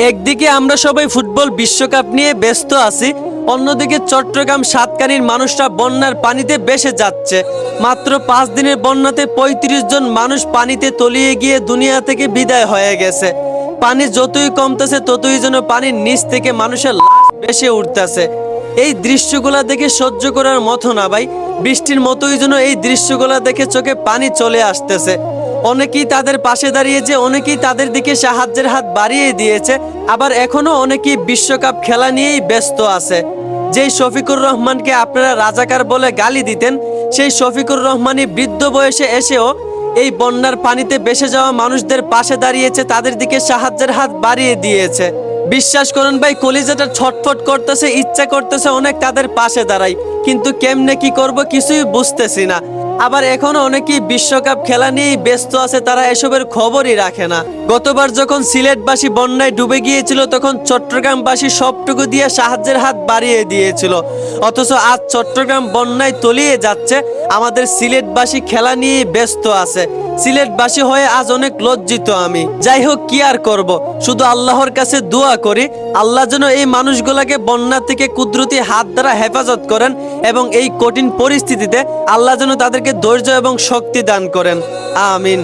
একদিকে আমরা সবাই ফুটবল বিশ্বকাপ নিয়ে ব্যস্ত আছি, অন্যদিকে চট্টগ্রাম সাতকানির মানুষরা বন্যার পানিতে ভেসে যাচ্ছে। মাত্র 5 দিনের বন্যাতে 35 জন মানুষ পানিতে তলিয়ে গিয়ে দুনিয়া থেকে বিদায় হয়ে গেছে। পানি যতই কমতেছে ততই যেন পানির নিচ থেকে মানুষের লাশ ভেসে উঠতেছে। এই দৃশ্যগুলা দেখে সহ্য করার মতো না ভাই। বৃষ্টির মতোই যেন এই দৃশ্যগুলা দেখে চোখে পানি চলে আসতেছে। অনেকেই তাদের পাশে দাঁড়িয়েছে, অনেকেই তাদের দিকে সাহায্যের হাত বাড়িয়ে দিয়েছে, আবার এখনো অনেকেই বিশ্বকাপ খেলা নিয়েই ব্যস্ত আছে। যেই শফিকুর রহমানকে আপনারা রাজাকার বলে গালি দিতেন, সেই শফিকুর রহমানই বৃদ্ধ বয়সে এসেও এই বন্যার পানিতে ভেসে যাওয়া মানুষদের পাশে দাঁড়িয়েছে, তাদের দিকে সাহায্যের হাত বাড়িয়ে দিয়েছে। বিশ্বাস করুন ভাই, কলিজাটা ছটফট করতেছে, ইচ্ছা করতেছে অনেক তাদের পাশে দাঁড়াই, কিন্তু কেমনে কি করব কিছুই বুঝতেছি না। আবার এখনো অনেকেই বিশ্বকাপ খেলা নিয়েই ব্যস্ত আছে, তারা এসবের খবরই রাখে না। গতবার যখন সিলেটবাসী বন্যায় ডুবে গিয়েছিল, তখন চট্টগ্রামবাসী সবটুকু দিয়ে সাহায্যের হাত বাড়িয়ে দিয়েছিল। অথচ আজ চট্টগ্রাম বন্যায় তলিয়ে যাচ্ছে, আমাদের সিলেটবাসী খেলা নিয়েই ব্যস্ত আছে। সিলেটবাসী হয়ে আজ অনেক লজ্জিত আমি। যাই হোক, কি আর করব, শুধু আল্লাহর কাছে দোয়া করি আল্লাহ যেন এই মানুষগুলোকে বন্যা থেকে কুদরতি হাত দ্বারা হেফাজত করেন, এবং এই কঠিন পরিস্থিতিতে আল্লাহ যেন তাদেরকে ধৈর্য এবং শক্তি দান করেন। আমিন।